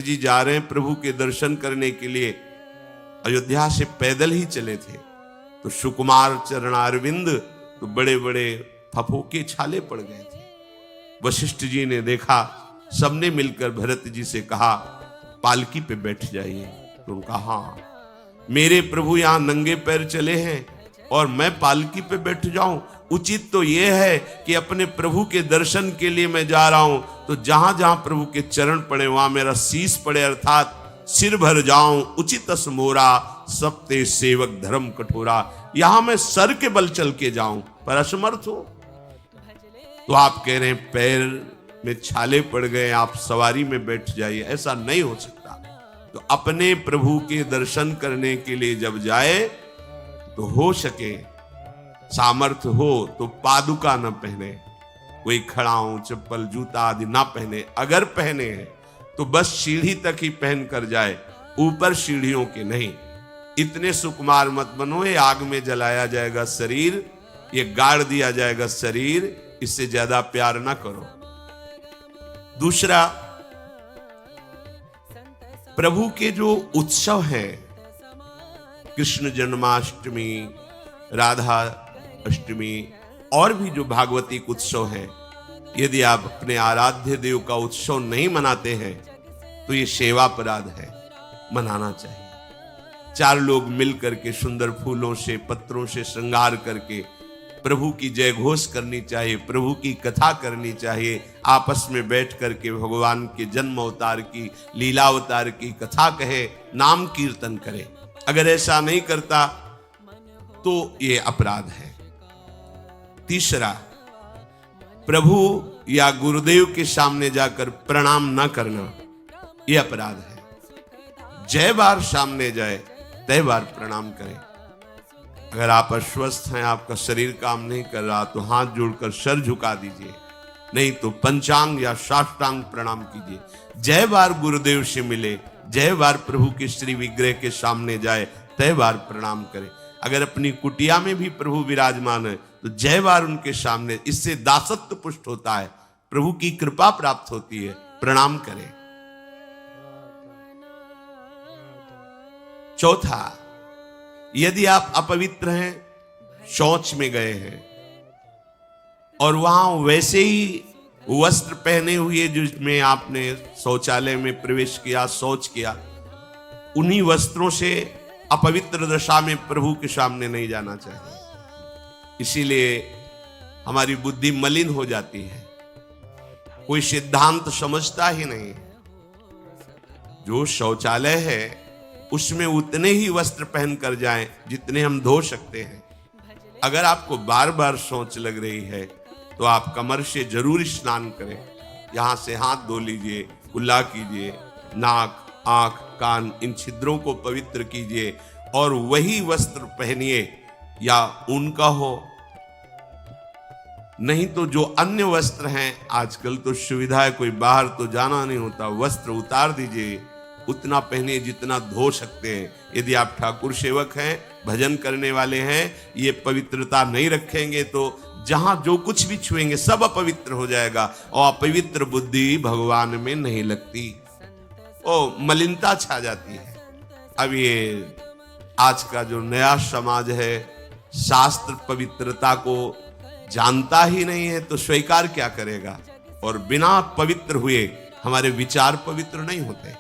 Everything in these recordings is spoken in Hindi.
जी जा रहे हैं प्रभु के दर्शन करने के लिए, अयोध्या से पैदल ही चले थे, तो सुकुमार चरणारविंद तो बड़े बड़े फफोके छाले पड़ गए थे। वशिष्ठ जी ने देखा, सबने मिलकर भरत जी से कहा पालकी पे बैठ जाइए। तो उनका हाँ, मेरे प्रभु यहां नंगे पैर चले हैं और मैं पालकी पे बैठ जाऊं? उचित तो यह है कि अपने प्रभु के दर्शन के लिए मैं जा रहा हूं, तो जहां जहां प्रभु के चरण पड़े वहां मेरा शीश पड़े, अर्थात सिर भर जाऊं। उचित मोरा सबते सेवक धर्म कठोरा, यहां मैं सर के बल चल के जाऊं पर असमर्थ हो। तो आप कह रहे हैं पैर में छाले पड़ गए, आप सवारी में बैठ जाइए, ऐसा नहीं हो सकता। तो अपने प्रभु के दर्शन करने के लिए जब जाए तो हो सके सामर्थ्य हो तो पादुका न पहने, कोई खड़ाऊं चप्पल जूता आदि ना पहने। अगर पहने हैं तो बस सीढ़ी तक ही पहन कर जाए, ऊपर सीढ़ियों के नहीं। इतने सुकुमार मत बनो, ये आग में जलाया जाएगा शरीर, ये गाड़ दिया जाएगा शरीर, इससे ज्यादा प्यार ना करो। दूसरा, प्रभु के जो उत्सव हैं, कृष्ण जन्माष्टमी, राधा अष्टमी और भी जो भागवतिक उत्सव हैं, यदि आप अपने आराध्य देव का उत्सव नहीं मनाते हैं तो ये सेवा अपराध है, मनाना चाहिए। चार लोग मिल करके सुंदर फूलों से पत्रों से श्रृंगार करके प्रभु की जय घोष करनी चाहिए, प्रभु की कथा करनी चाहिए, आपस में बैठ करके भगवान के जन्म अवतार की, लीला अवतार की कथा कहे, नाम कीर्तन करे। अगर ऐसा नहीं करता तो ये अपराध है। तीसरा, प्रभु या गुरुदेव के सामने जाकर प्रणाम न करना, यह अपराध है। जय बार सामने जाए तय बार प्रणाम करें। अगर आप अस्वस्थ हैं, आपका शरीर काम नहीं कर रहा, तो हाथ जोड़कर सर झुका दीजिए, नहीं तो पंचांग या साष्टांग प्रणाम कीजिए। जय बार गुरुदेव से मिले, जय बार प्रभु के श्री विग्रह के सामने जाए, तय बार प्रणाम करें। अगर अपनी कुटिया में भी प्रभु विराजमान है तो जय बार उनके सामने, इससे दासत्व पुष्ट होता है, प्रभु की कृपा प्राप्त होती है, प्रणाम करें। चौथा, यदि आप अपवित्र हैं, शौच में गए हैं और वहां वैसे ही वस्त्र पहने हुए जिसमें आपने शौचालय में प्रवेश किया, शौच किया, उन्हीं वस्त्रों से अपवित्र दशा में प्रभु के सामने नहीं जाना चाहिए। इसीलिए हमारी बुद्धि मलिन हो जाती है, कोई सिद्धांत समझता ही नहीं। जो शौचालय है उसमें उतने ही वस्त्र पहन कर जाएं जितने हम धो सकते हैं। अगर आपको बार बार शौच लग रही है तो आप कमर से जरूर स्नान करें, यहां से हाथ धो लीजिए, कुल्ला कीजिए, नाक आंख कान इन छिद्रों को पवित्र कीजिए और वही वस्त्र पहनिए, या उनका हो, नहीं तो जो अन्य वस्त्र हैं, आजकल तो सुविधा है, कोई बाहर तो जाना नहीं होता, वस्त्र उतार दीजिए, उतना पहनिए जितना धो सकते हैं। यदि आप ठाकुर सेवक हैं, भजन करने वाले हैं, ये पवित्रता नहीं रखेंगे तो जहां जो कुछ भी छुएंगे सब अपवित्र हो जाएगा, और अपवित्र बुद्धि भगवान में नहीं लगती, ओ मलिनता छा जाती है। अब ये आज का जो नया समाज है, शास्त्र पवित्रता को जानता ही नहीं है, तो स्वीकार क्या करेगा? और बिना पवित्र हुए हमारे विचार पवित्र नहीं होते।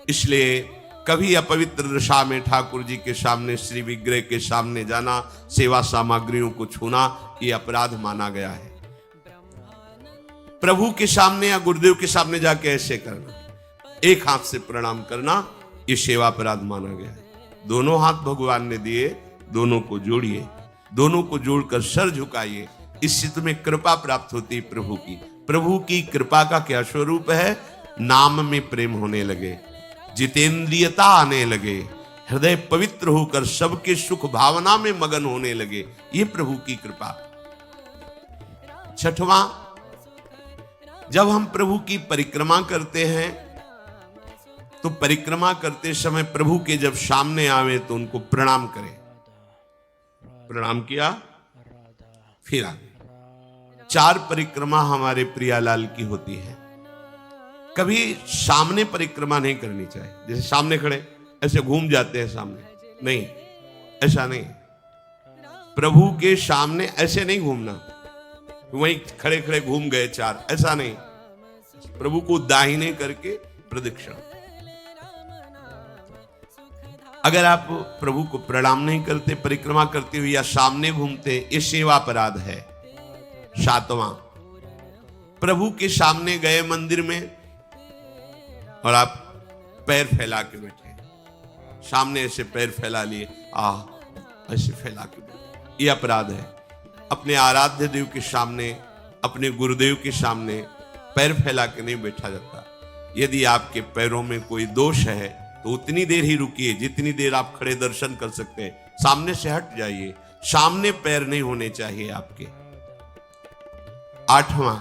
इसलिए कभी अपवित्र दशा में ठाकुर जी के सामने, श्री विग्रह के सामने जाना, सेवा सामग्रियों को छूना, ये अपराध माना गया है। प्रभु के सामने या गुरुदेव के सामने जाके ऐसे करना, एक हाथ से प्रणाम करना, ये सेवा अपराध माना गया है। दोनों हाथ भगवान ने दिए, दोनों को जोड़िए, दोनों को जोड़कर सर झुकाइए, इससे तुम्हें कृपा प्राप्त होती है प्रभु की। प्रभु की कृपा का क्या स्वरूप है? नाम में प्रेम होने लगे, जितेंद्रियता आने लगे, हृदय पवित्र होकर सबके सुख भावना में मगन होने लगे, ये प्रभु की कृपा। छठवां, जब हम प्रभु की परिक्रमा करते हैं तो परिक्रमा करते समय प्रभु के जब सामने आवे तो उनको प्रणाम करें। प्रणाम किया, फिर आगे। 4 परिक्रमा हमारे प्रियालाल की होती है। कभी सामने परिक्रमा नहीं करनी चाहिए। जैसे सामने खड़े ऐसे घूम जाते हैं सामने, नहीं, ऐसा नहीं। प्रभु के सामने ऐसे नहीं घूमना, वहीं खड़े खड़े घूम गए चार, ऐसा नहीं। प्रभु को दाहिने करके प्रदक्षिणा। अगर आप प्रभु को प्रणाम नहीं करते, परिक्रमा करते हुए या सामने घूमते, ये सेवा अपराध है। 7वां, प्रभु के सामने गए मंदिर में और आप पैर फैला के बैठे, सामने ऐसे पैर फैला लिए, ऐसे फैला के बैठे, ये अपराध है। अपने आराध्य देव के सामने, अपने गुरुदेव के सामने पैर फैला के नहीं बैठा जाता। यदि आपके पैरों में कोई दोष है तो उतनी देर ही रुकिए जितनी देर आप खड़े दर्शन कर सकते हैं। सामने से हट जाइए, सामने पैर नहीं होने चाहिए आपके। 8वां,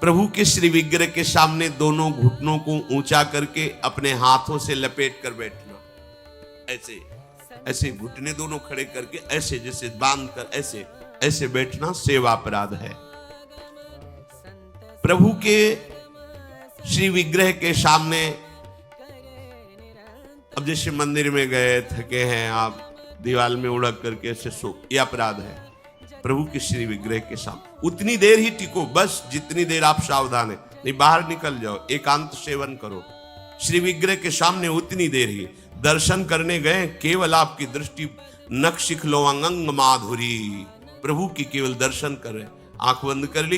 प्रभु के श्री विग्रह के सामने दोनों घुटनों को ऊंचा करके अपने हाथों से लपेट कर बैठना। ऐसे ऐसे घुटने दोनों खड़े करके ऐसे जैसे बांध कर ऐसे ऐसे बैठना सेवा अपराध है। प्रभु के श्री विग्रह के सामने, अब जैसे मंदिर में गए, थके हैं आप, दीवार में उड़क करके ऐसे सो, यह अपराध है। प्रभु के श्री विग्रह के सामने उतनी देर ही टिको, बस जितनी देर आप सावधान है, नहीं बाहर निकल जाओ, एकांत सेवन करो। श्री विग्रह के सामने उतनी देर ही। दर्शन करने गए, केवल आपकी दृष्टि नक्शिख लो अंग माधुरी, प्रभु की केवल दर्शन कर रहे, आंख बंद कर ली,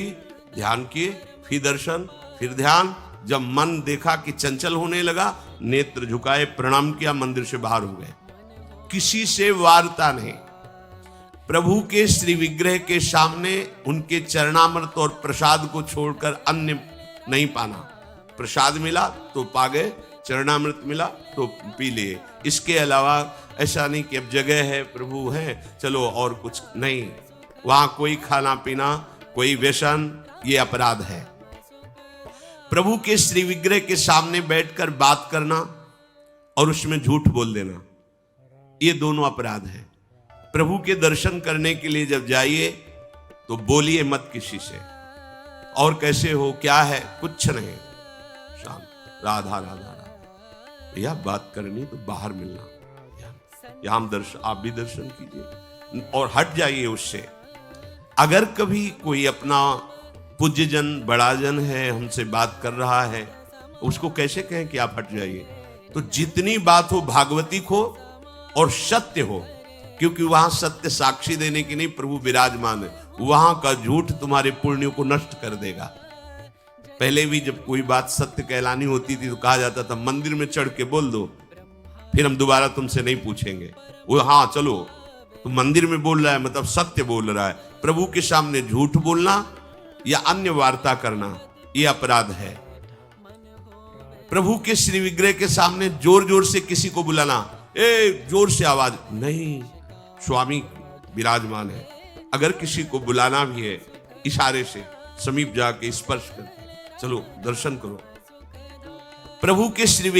ध्यान किए, फिर दर्शन, फिर ध्यान। जब मन देखा कि चंचल होने लगा, नेत्र झुकाए, प्रणाम किया, मंदिर से बाहर हो गए। किसी से वार्ता नहीं। प्रभु के श्री विग्रह के सामने उनके चरणामृत और प्रसाद को छोड़कर अन्य नहीं पाना। प्रसाद मिला तो पा गए, चरणामृत मिला तो पी लिए। इसके अलावा ऐसा नहीं कि अब जगह है, प्रभु है, चलो और कुछ नहीं। वहां कोई खाना पीना, कोई व्यसन, ये अपराध है। प्रभु के श्री विग्रह के सामने बैठकर बात करना और उसमें झूठ बोल देना, ये दोनों अपराध है। प्रभु के दर्शन करने के लिए जब जाइए तो बोलिए मत किसी से, और कैसे हो, क्या है, कुछ नहीं, शांत, राधा राधा राधा। भैया बात करनी तो बाहर मिलना, यहां दर्शन, आप भी दर्शन कीजिए और हट जाइए उससे। अगर कभी कोई अपना पूज्यजन, बड़ा जन है, हमसे बात कर रहा है, उसको कैसे कहें कि आप हट जाइए? तो जितनी बात हो भागवतिक हो और सत्य हो, क्योंकि वहां सत्य साक्षी देने की नहीं, प्रभु विराजमान है। वहां का झूठ तुम्हारे पुण्यों को नष्ट कर देगा। पहले भी जब कोई बात सत्य कहलानी होती थी तो कहा जाता था मंदिर में चढ़ के बोल दो, फिर हम दोबारा तुमसे नहीं पूछेंगे। वो हाँ चलो, तो मंदिर में बोल रहा है मतलब सत्य बोल रहा है। प्रभु के सामने झूठ बोलना या अन्य वार्ता करना, यह अपराध है। प्रभु के श्री विग्रह के सामने जोर जोर से किसी को बुलाना, जोर से आवाज नहीं, स्वामी विराजमान है। अगर किसी को बुलाना भी है, इशारे से समीप जाके स्पर्श करके चलो दर्शन करो। प्रभु के श्री